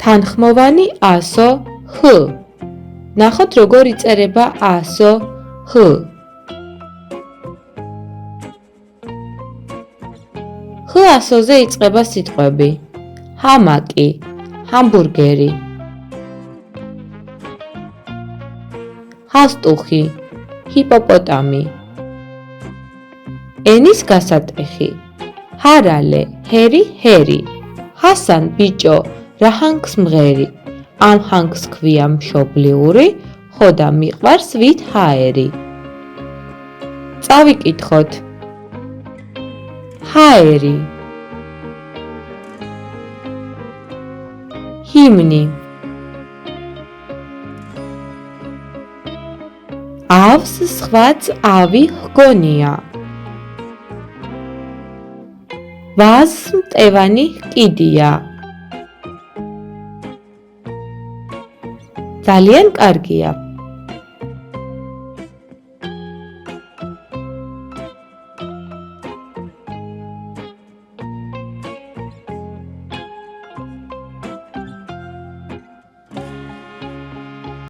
თანხმოვანი ასო ჰ. ნახოთ როგორ იწერება ასო ჰ. ჰ ასოზე იწყება სიტყვები: ჰამაკი, ჰამბურგერი, ჰასტუხი, ჰიპოპოტამი. ენის გასატეხი: ჰარალე, ჰერი, ჰერი. ჰასან ბიჭო, რა ჰანგს მღერი? ამ ჰანგს ქვია მშობლიური, ხოდა მიყვარს ვითჰაერი. წავიკითხოთ. ჰაერი, ჰიმნი,ავს სხვაც ავი ჰგონია, ვაზს მტევანი ჰკიდია. ძალიან კარგია.